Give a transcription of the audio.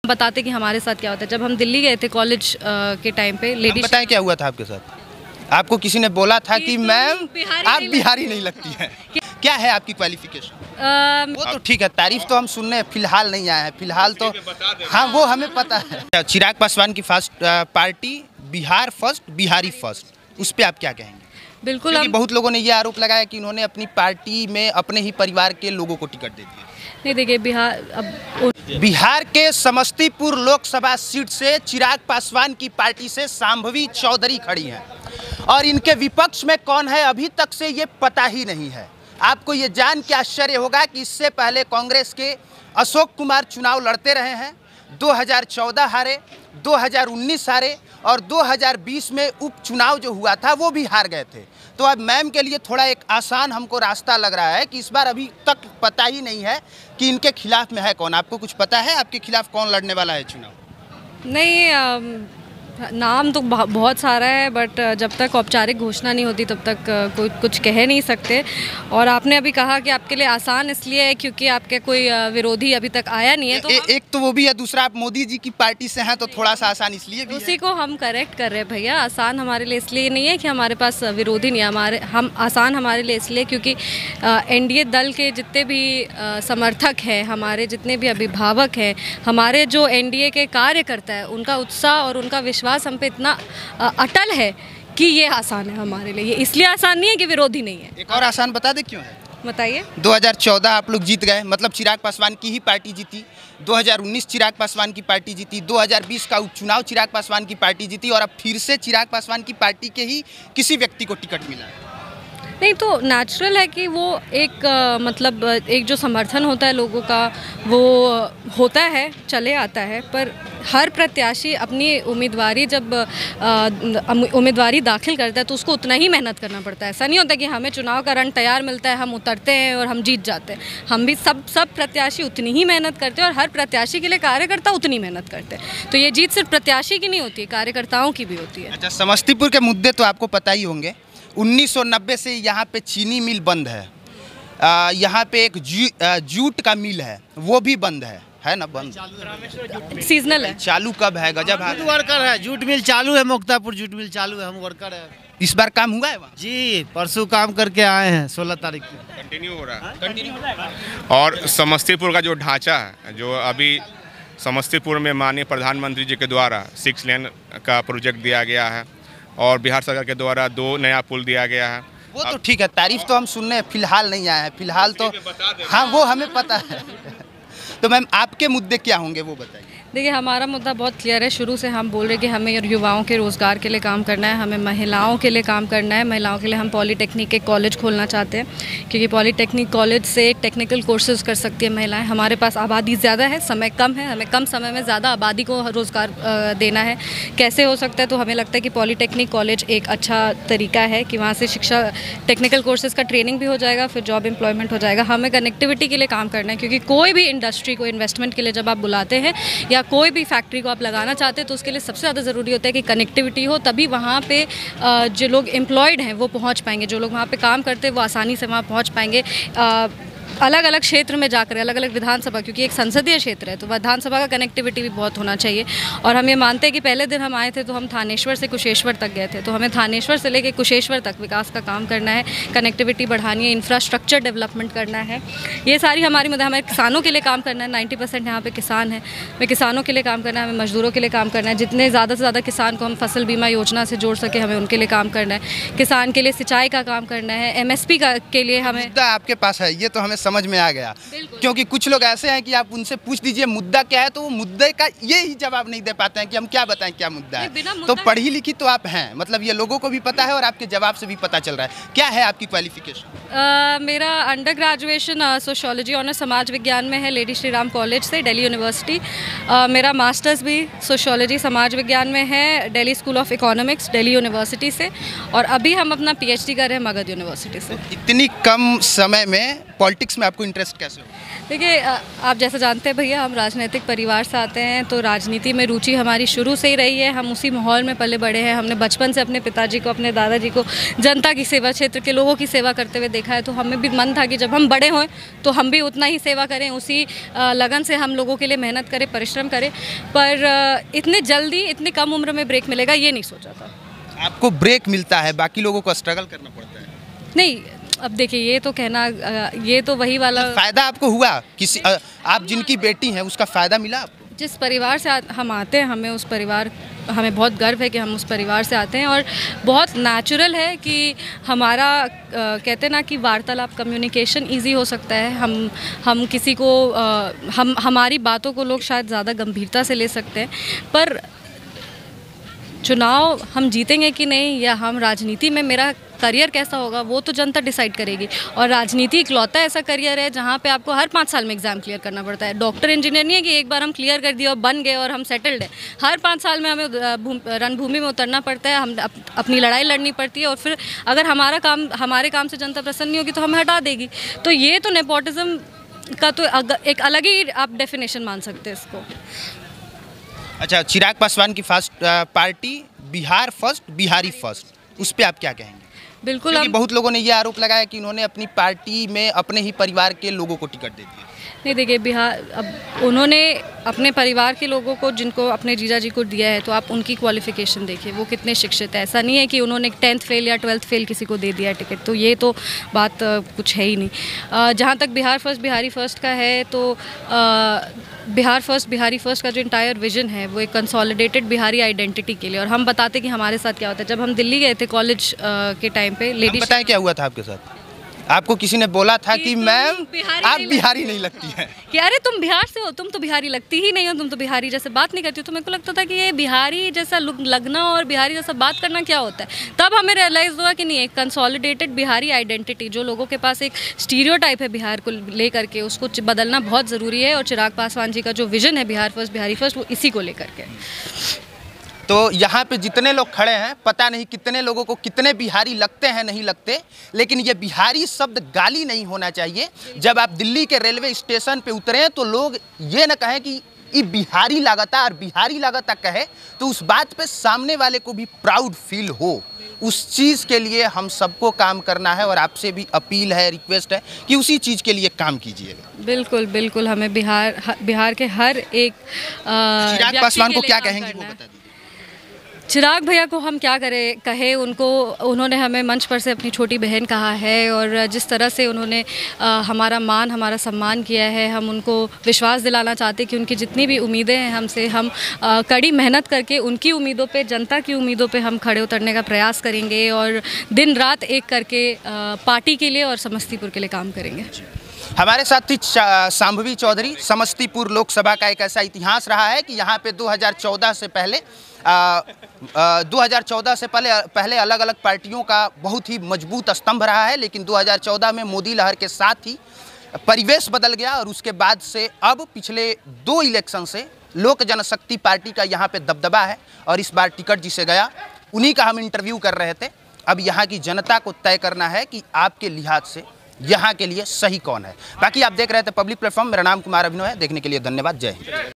बताते कि हमारे साथ क्या होता है। जब हम दिल्ली गए थे कॉलेज के टाइम पे, लेडीज बताएं क्या हुआ था आपके साथ? आपको किसी ने बोला था कि मैम आप बिहारी नहीं लगती हैं। क्या है आपकी क्वालिफिकेशन? वो तो ठीक है, तारीफ तो हम सुनने फिलहाल नहीं आए हैं, फिलहाल तो हाँ वो हमें पता है। चिराग पासवान की first party Bihar first Bihari first, उस पर आप क्या कहेंगे? बिल्कुल, बहुत लोगों ने ये आरोप लगाया कि इन्होंने अपनी पार्टी में अपने ही परिवार के लोगों को टिकट दे दिया। नहीं देखिए, बिहार के समस्तीपुर लोकसभा सीट से चिराग पासवान की पार्टी से शांभवी चौधरी खड़ी हैं और इनके विपक्ष में कौन है अभी तक से ये पता ही नहीं है। आपको ये जान के आश्चर्य होगा कि इससे पहले कांग्रेस के अशोक कुमार चुनाव लड़ते रहे हैं, 2014 हारे, 2019 हारे और 2020 में उपचुनाव जो हुआ था वो भी हार गए थे। तो अब मैम के लिए थोड़ा एक आसान हमको रास्ता लग रहा है कि इस बार अभी तक पता ही नहीं है कि इनके खिलाफ में है कौन। आपको कुछ पता है आपके खिलाफ कौन लड़ने वाला है चुनाव? नहीं, नाम तो बहुत सारा है, बट जब तक औपचारिक घोषणा नहीं होती तब तक कोई कुछ कह नहीं सकते। और आपने अभी कहा कि आपके लिए आसान इसलिए है क्योंकि आपके कोई विरोधी अभी तक आया नहीं है, तो एक तो वो भी है, दूसरा आप मोदी जी की पार्टी से हैं तो थोड़ा सा आसान इसलिए भी उसी को हम करेक्ट कर रहे हैं भैया। आसान हमारे लिए इसलिए नहीं है कि हमारे पास विरोधी नहीं है, आसान हमारे लिए इसलिए क्योंकि एनडीए दल के जितने भी समर्थक हैं, हमारे जितने भी अभिभावक हैं, हमारे जो एनडीए के कार्यकर्ता है, उनका उत्साह और उनका विश्वास हम पे इतना अटल है कि ये आसान है हमारे लिए। ये इसलिए आसान नहीं है कि विरोधी नहीं है। एक और आसान बता दे क्यों है, बताइए। 2014 आप लोग जीत गए, मतलब चिराग पासवान की ही पार्टी जीती। 2019 चिराग पासवान की पार्टी जीती। 2020 का उपचुनाव चिराग पासवान की पार्टी जीती और अब फिर से चिराग पासवान की पार्टी के ही किसी व्यक्ति को टिकट मिला है। नहीं तो नेचुरल है कि वो एक मतलब एक जो समर्थन होता है लोगों का वो होता है, चले आता है, पर हर प्रत्याशी अपनी उम्मीदवारी जब उम्मीदवारी दाखिल करता है तो उसको उतना ही मेहनत करना पड़ता है। ऐसा नहीं होता कि हमें चुनाव का रन तैयार मिलता है, हम उतरते हैं और हम जीत जाते हैं। हम भी सब प्रत्याशी उतनी ही मेहनत करते हैं और हर प्रत्याशी के लिए कार्यकर्ता उतनी मेहनत करते हैं। तो ये जीत सिर्फ प्रत्याशी की नहीं होती है, कार्यकर्ताओं की भी होती है। अच्छा, समस्तीपुर के मुद्दे तो आपको पता ही होंगे। 1990 से यहाँ पे चीनी मिल बंद है, यहाँ पे एक जूट का मिल है वो भी बंद है ना? बंद सीजनल है। चालू कब है? गजब है। वर्कर है, जूट मिल चालू है, मुक्तापुर जूट मिल चालू है, हम वर्कर है। इस बार काम हुआ है वहाँ? जी, परसों काम करके आए हैं, 16 तारीख को कंटिन्यू हो रहा है। और समस्तीपुर का जो ढांचा है, जो अभी समस्तीपुर में माननीय प्रधानमंत्री जी के द्वारा 6 लेन का प्रोजेक्ट दिया गया है और बिहार सरकार के द्वारा 2 नया पुल दिया गया है। वो तो ठीक है, तारीफ तो हम सुनने फिलहाल नहीं आए हैं, फिलहाल तो हाँ वो हमें पता है। तो मैम आपके मुद्दे क्या होंगे वो बताइए। देखिए, हमारा मुद्दा बहुत क्लियर है। शुरू से हम बोल रहे हैं कि हमें युवाओं के रोज़गार के लिए काम करना है, हमें महिलाओं के लिए काम करना है। महिलाओं के लिए हम पॉलीटेक्निक के कॉलेज खोलना चाहते हैं क्योंकि पॉलीटेक्निक कॉलेज से टेक्निकल कोर्सेज कर सकती है महिलाएं। हमारे पास आबादी ज़्यादा है, समय कम है, हमें कम समय में ज़्यादा आबादी को रोज़गार देना है। कैसे हो सकता है? तो हमें लगता है कि पॉलीटेक्निक कॉलेज एक अच्छा तरीका है कि वहाँ से शिक्षा, टेक्निकल कोर्सेज़ का ट्रेनिंग भी हो जाएगा, फिर जॉब एम्प्लॉयमेंट हो जाएगा। हमें कनेक्टिविटी के लिए काम करना है क्योंकि कोई भी इंडस्ट्री को इन्वेस्टमेंट के लिए जब आप बुलाते हैं या कोई भी फैक्ट्री को आप लगाना चाहते हैं तो उसके लिए सबसे ज़्यादा ज़रूरी होता है कि कनेक्टिविटी हो, तभी वहाँ पे जो लोग एम्प्लॉयड हैं वो पहुँच पाएंगे, जो लोग वहाँ पे काम करते हैं वो आसानी से वहाँ पहुँच पाएंगे। अलग अलग क्षेत्र में जाकर, अलग अलग विधानसभा, क्योंकि एक संसदीय क्षेत्र है तो विधानसभा का कनेक्टिविटी भी बहुत होना चाहिए। और हम ये मानते हैं कि पहले दिन हम आए थे तो हम थानेश्वर से कुशेश्वर तक गए थे, तो हमें थानेश्वर से लेकर कुशेश्वर तक विकास का काम करना है, कनेक्टिविटी बढ़ानी है, इंफ्रास्ट्रक्चर डेवलपमेंट करना है। ये सारी हमारी मदद, हमें किसानों के लिए काम करना है। 90% यहाँ पर किसान है, हमें किसानों के लिए काम करना है, हमें मजदूरों के लिए काम करना है। जितने ज़्यादा से ज़्यादा किसान को हम फसल बीमा योजना से जोड़ सके हमें उनके लिए काम करना है। किसान के लिए सिंचाई का काम करना है, MSP के लिए हमें। मुद्दा आपके पास है, ये तो हमें समझ में आ गया, क्योंकि कुछ लोग ऐसे हैं कि आप उनसे पूछ दीजिए मुद्दा क्या है तो वो मुद्दे का ये ही जवाब नहीं दे पाते हैं कि हम क्या बताएं क्या मुद्दा है। तो पढ़ी लिखी तो आप हैं, मतलब ये लोगों को भी पता है और आपके जवाब से भी पता चल रहा है। क्या है आपकी क्वालिफिकेशन? मेरा अंडर ग्रेजुएशन सोशियोलॉजी ऑनर समाज विज्ञान में है, लेडी श्री राम कॉलेज से, दिल्ली यूनिवर्सिटी। मेरा मास्टर्स भी सोशियोलॉजी समाज विज्ञान में है, Delhi school of economics, Delhi university से। और अभी हम अपना PhD कर रहे हैं मगध यूनिवर्सिटी से। इतनी कम समय में पॉलिटिक्स इसमें आपको इंटरेस्ट कैसे हो? देखिए, आप जैसा जानते हैं भैया, हम राजनीतिक परिवार से आते हैं, तो राजनीति में रुचि हमारी शुरू से ही रही है। हम उसी माहौल में पले बड़े हैं। हमने बचपन से अपने पिताजी को, अपने दादाजी को जनता की सेवा, क्षेत्र के लोगों की सेवा करते हुए देखा है। तो हमें भी मन था कि जब हम बड़े हों तो हम भी उतना ही सेवा करें, उसी लगन से हम लोगों के लिए मेहनत करें, परिश्रम करें। पर इतने जल्दी, इतनी कम उम्र में ब्रेक मिलेगा, ये नहीं सोचा था। आपको ब्रेक मिलता है, बाकी लोगों को स्ट्रगल करना पड़ता है। नहीं, अब देखिए, ये तो कहना, ये तो वही वाला फायदा आपको हुआ किसी आप जिनकी बेटी हैं उसका फायदा मिला आपको? जिस परिवार से हम आते हैं, हमें बहुत गर्व है कि हम उस परिवार से आते हैं। और बहुत नेचुरल है कि हमारा कहते हैं ना कि वार्तालाप, कम्युनिकेशन इजी हो सकता है। हम किसी को हमारी बातों को लोग शायद ज़्यादा गंभीरता से ले सकते हैं, पर चुनाव हम जीतेंगे कि नहीं, या हम राजनीति में मेरा करियर कैसा होगा, वो तो जनता डिसाइड करेगी। और राजनीति इकलौता ऐसा करियर है जहाँ पे आपको हर 5 साल में एग्ज़ाम क्लियर करना पड़ता है। डॉक्टर इंजीनियर नहीं है कि एक बार हम क्लियर कर दिए और बन गए और हम सेटल्ड हैं। हर 5 साल में हमें रणभूमि में उतरना पड़ता है, हम अपनी लड़ाई लड़नी पड़ती है। और फिर अगर हमारे काम से जनता प्रसन्न नहीं होगी तो हमें हटा देगी। तो ये तो नेपोटिज्म का तो एक अलग ही आप डेफिनेशन मान सकते हैं इसको। अच्छा, चिराग पासवान की first party Bihar first, Bihari first, उस पर आप क्या कहेंगे? बिल्कुल, क्योंकि बहुत लोगों ने ये आरोप लगाया कि उन्होंने अपनी पार्टी में अपने ही परिवार के लोगों को टिकट दे दिया। नहीं, देखिए, बिहार, अब उन्होंने अपने परिवार के लोगों को, जिनको अपने जीजा जी को दिया है, तो आप उनकी क्वालिफिकेशन देखिए, वो कितने शिक्षित है। ऐसा नहीं है कि उन्होंने 10th फेल या 12th फेल किसी को दे दिया टिकट, तो ये तो बात कुछ है ही नहीं। जहाँ तक बिहार फर्स्ट, बिहारी फर्स्ट का है, तो बिहार फर्स्ट, बिहारी फर्स्ट का जो इंटायर विजन है वो एक कंसोलिडेटेड बिहारी आइडेंटिटी के लिए। और हम बताते कि हमारे साथ क्या होता है। जब हम दिल्ली गए थे कॉलेज के टाइम पे, लेडीज, बताएं क्या हुआ था आपके साथ? आपको किसी ने बोला था कि मैम आप बिहारी नहीं लगती हैं, कि अरे तुम बिहार से हो, तुम तो बिहारी लगती ही नहीं हो, तुम तो बिहारी जैसे बात नहीं करती हो। तो मेरे को लगता था कि ये बिहारी जैसा लगना और बिहारी जैसा बात करना क्या होता है। तब हमें रियलाइज़ हुआ कि नहीं, एक कंसोलिडेटेड बिहारी आइडेंटिटी, जो लोगों के पास एक स्टीरियोटाइप है बिहार को लेकर के, उसको बदलना बहुत ज़रूरी है। और चिराग पासवान जी का जो विजन है बिहार फर्स्ट, बिहारी फर्स्ट, वो इसी को लेकर के। तो यहाँ पे जितने लोग खड़े हैं, पता नहीं कितने लोगों को कितने बिहारी लगते हैं, नहीं लगते, लेकिन ये बिहारी शब्द गाली नहीं होना चाहिए। जब आप दिल्ली के रेलवे स्टेशन पे उतरे तो लोग ये न कहें कि ये बिहारी लागता, और बिहारी लागता कहे तो उस बात पे सामने वाले को भी प्राउड फील हो। उस चीज़ के लिए हम सबको काम करना है, और आपसे भी अपील है, रिक्वेस्ट है कि उसी चीज़ के लिए काम कीजिएगा। बिल्कुल बिल्कुल, हमें बिहार के हर एक चिराग पासवान को क्या कहेंगे वो बता दीजिए। चिराग भैया को हम क्या कहे, उन्होंने हमें मंच पर से अपनी छोटी बहन कहा है। और जिस तरह से उन्होंने हमारा मान, हमारा सम्मान किया है, हम उनको विश्वास दिलाना चाहते हैं कि उनकी जितनी भी उम्मीदें हैं हमसे, हम कड़ी मेहनत करके उनकी उम्मीदों पे, जनता की उम्मीदों पे हम खड़े उतरने का प्रयास करेंगे। और दिन रात एक करके पार्टी के लिए और समस्तीपुर के लिए काम करेंगे। हमारे साथ थी शांभवी चौधरी। समस्तीपुर लोकसभा का एक ऐसा इतिहास रहा है कि यहाँ पे 2014 से पहले 2014 से पहले अलग अलग पार्टियों का बहुत ही मजबूत स्तंभ रहा है, लेकिन 2014 में मोदी लहर के साथ ही परिवेश बदल गया। और उसके बाद से अब पिछले 2 इलेक्शन से लोक जनशक्ति पार्टी का यहाँ पे दबदबा है, और इस बार टिकट जिसे गया उन्हीं का हम इंटरव्यू कर रहे थे। अब यहाँ की जनता को तय करना है कि आपके लिहाज से यहाँ के लिए सही कौन है। बाकी आप देख रहे थे पब्लिक प्लेटफॉर्म। मेरा नाम कुमार अभिनव है। देखने के लिए धन्यवाद। जय हिंद।